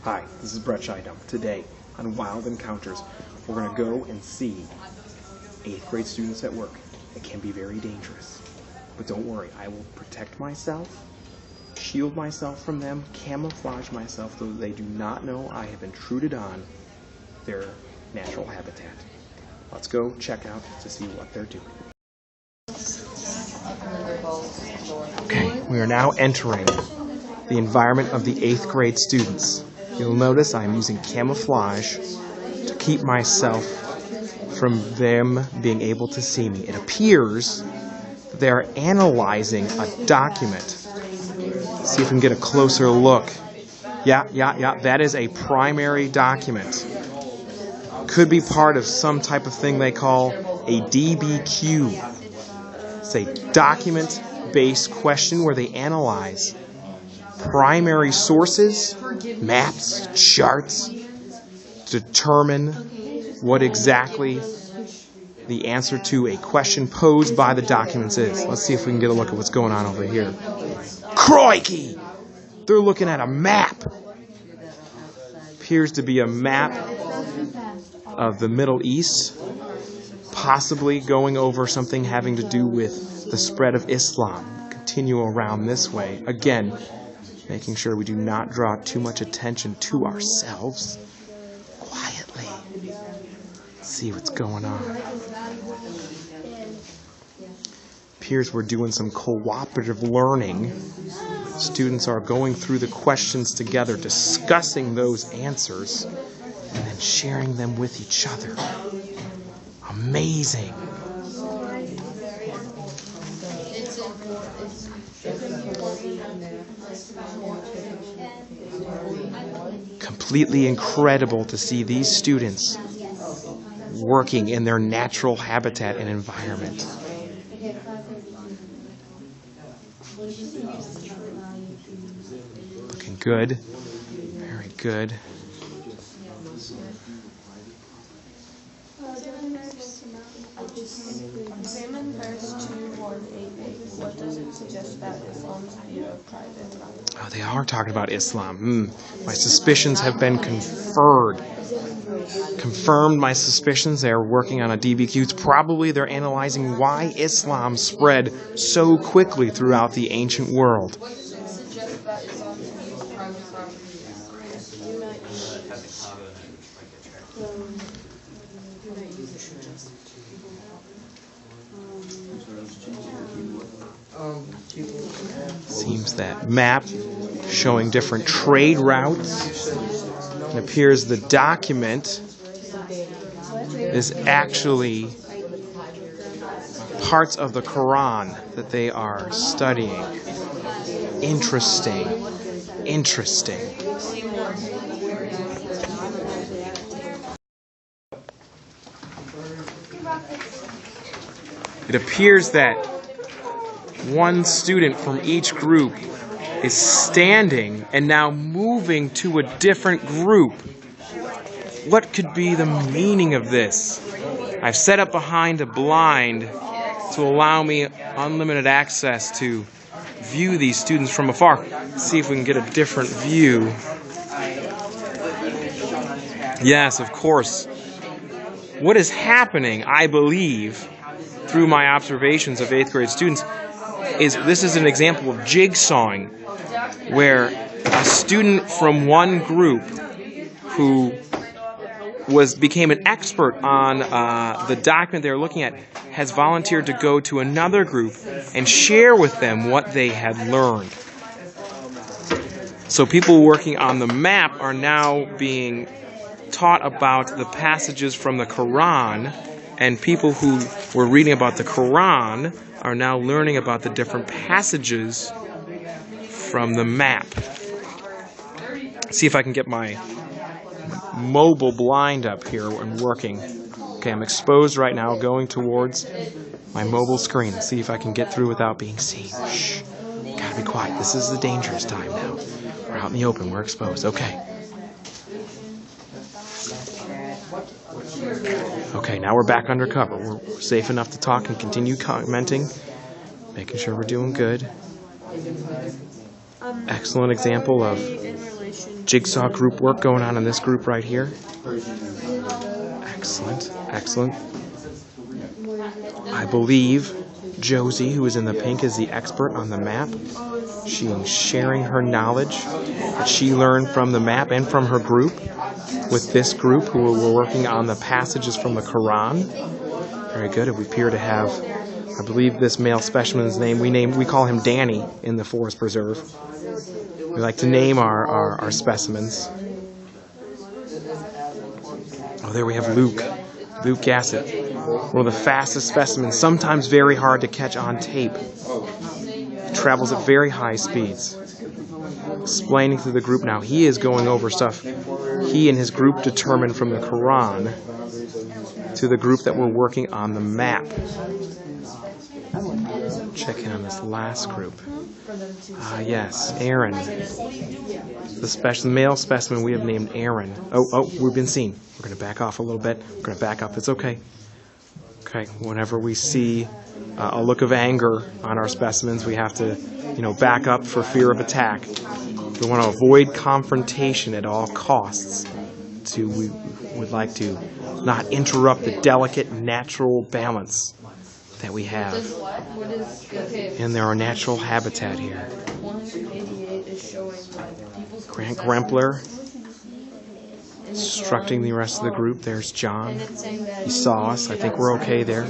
Hi, this is Brett Scheidum. Today on Wild Encounters, we're going to go and see 8th grade students at work. It can be very dangerous, but don't worry, I will protect myself, shield myself from them, camouflage myself so that they do not know I have intruded on their natural habitat. Let's go check out to see what they're doing. Okay, we are now entering the environment of the 8th grade students. You'll notice I'm using camouflage to keep myself from them being able to see me. It appears that they are analyzing a document. See if we can get a closer look. Yeah, that is a primary document. Could be part of some type of thing they call a DBQ. It's a document-based question where they analyze primary sources, maps, charts, determine what exactly the answer to a question posed by the documents is. Let's see if we can get a look at what's going on over here. Crikey! They're looking at a map. Appears to be a map of the Middle East, possibly going over something having to do with the spread of Islam. Continue around this way. Again, making sure we do not draw too much attention to ourselves. Quietly. See what's going on. Appears we're doing some cooperative learning. Students are going through the questions together, discussing those answers, and then sharing them with each other. Amazing. Completely incredible to see these students working in their natural habitat and environment. Looking good. Very good. Examine verse 2:1-8. What does it suggest about Islam's view of private life? Oh, they are talking about Islam. My suspicions have been confirmed. Confirmed my suspicions. They are working on a DBQ. Probably they're analyzing why Islam spread so quickly throughout the ancient world. What does it suggest about Islam's view of private property? Seems that map showing different trade routes. It appears the document is actually parts of the Quran that they are studying. Interesting. Interesting. It appears that one student from each group is standing and now moving to a different group. What could be the meaning of this? I've set up behind a blind to allow me unlimited access to view these students from afar. See if we can get a different view. Yes, of course. What is happening, I believe, through my observations of 8th grade students, this is an example of jigsawing, where a student from one group who became an expert on the document they were looking at has volunteered to go to another group and share with them what they had learned. So people working on the map are now being taught about the passages from the Quran, and people who were reading about the Quran are now learning about the different passages from the map. See if I can get my mobile blind up here and working. Okay, I'm exposed right now, going towards my mobile screen. See if I can get through without being seen. Shh. Gotta be quiet. This is the dangerous time now. We're out in the open. We're exposed. Okay. Okay, now we're back under cover. We're safe enough to talk and continue commenting, making sure we're doing good. Excellent example of jigsaw group work going on in this group right here. Excellent, excellent. I believe Josie, who is in the pink, is the expert on the map. She is sharing her knowledge that she learned from the map and from her group with this group who were working on the passages from the Quran. Very good. We appear to have, I believe this male specimen's name, we call him Danny in the Forest Preserve. We like to name our specimens. Oh, there we have Luke. Luke Gassett. One of the fastest specimens, sometimes very hard to catch on tape. He travels at very high speeds. Explaining to the group now, he is going over stuff he and his group determined from the Quran to the group that were working on the map. Check in on this last group. Yes, Aaron. The male specimen we have named Aaron. Oh, we've been seen. We're going to back off a little bit. We're going to back up. It's okay. Okay, whenever we see a look of anger on our specimens, we have to, back up for fear of attack. We want to avoid confrontation at all costs. We would like to not interrupt the delicate natural balance that we have in our natural habitat here. Grant Grempler instructing the rest of the group. There's John. He saw us. I think we're okay there.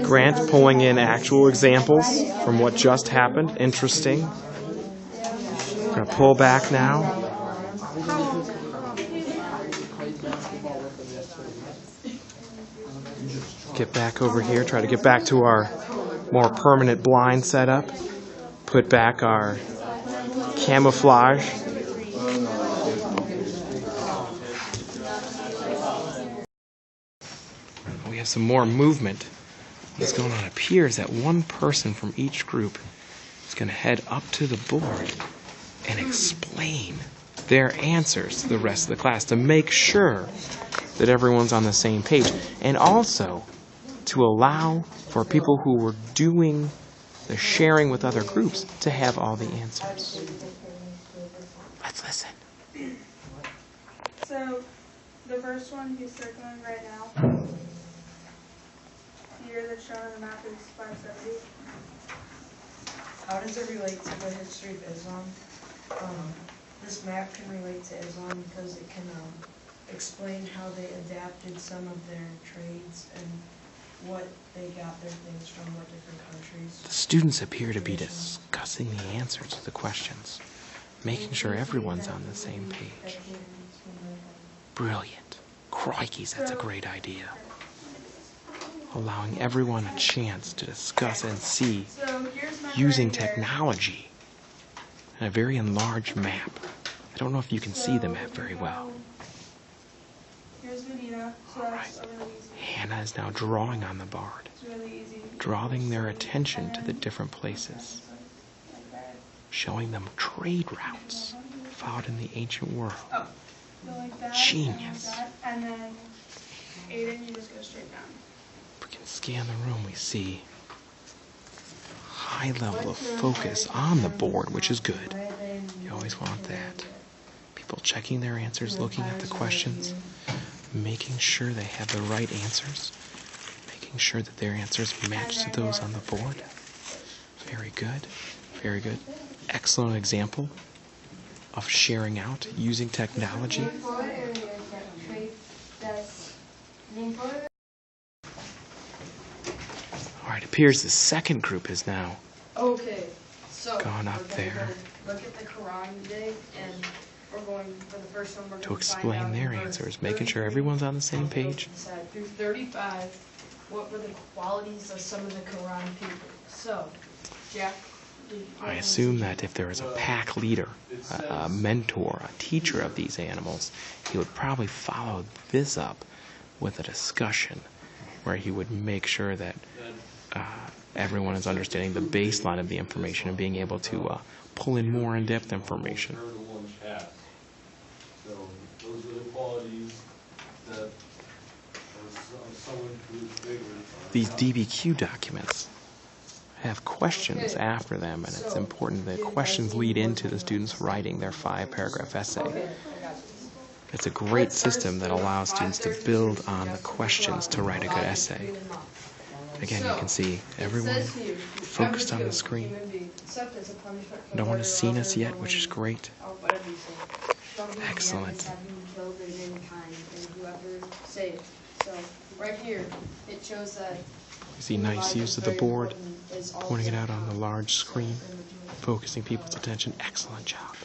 Grant pulling in actual examples from what just happened. Interesting. We're going to pull back now. Get back over here. Try to get back to our more permanent blind setup. Put back our camouflage. We have some more movement. What's going on? It appears that one person from each group is going to head up to the board and explain their answers to the rest of the class to make sure that everyone's on the same page, and also to allow for people who were doing the sharing with other groups to have all the answers. Let's listen. So, the first one he's circling right now, the year that's shown on the map is 570. How does it relate to the history of Islam? This map can relate to Islam because it can explain how they adapted some of their trades and what they got their things from, what different countries. The students appear to be discussing the answers to the questions, making sure everyone's on the same page. Brilliant. Crikeys, that's a great idea. Allowing everyone a chance to discuss and see using technology and a very enlarged map. I don't know if you can see the map very well. Here's Medina, so that's really easy. Hannah is now drawing on the board, It's really easy. drawing their attention to the different places, showing them trade routes found in the ancient world. So like that, Genius. And, like that, and then Aiden, you just go straight down. If we can scan the room, we see high level of focus on the board, which is good. You always want that. People checking their answers, looking at the questions, making sure they have the right answers, making sure that their answers match to those on the board. Very good. Very good. Excellent example of sharing out using technology. All right, it appears the second group is now Okay, so gone up there look at the Quran today, and we're going for the first one. We're to going explain find out their in verse answers, making sure 33 everyone's on the same page. Through 35, what were the qualities of some of the Quran people? So, Jack. I assume that if there is a pack leader, a mentor, a teacher of these animals, he would probably follow this up with a discussion where he would make sure that everyone is understanding the baseline of the information and being able to pull in more in-depth information. So those are the qualities that These DBQ documents have questions after them, and it's important that questions lead into the students writing their 5-paragraph essay. It's a great system that allows students to build on the questions to write a good essay. Again, you can see everyone focused on the screen. No one has seen us yet, which is great. Excellent. So right here, it shows that You see nice use of the board, pointing it out on the large screen, focusing people's attention. Excellent job.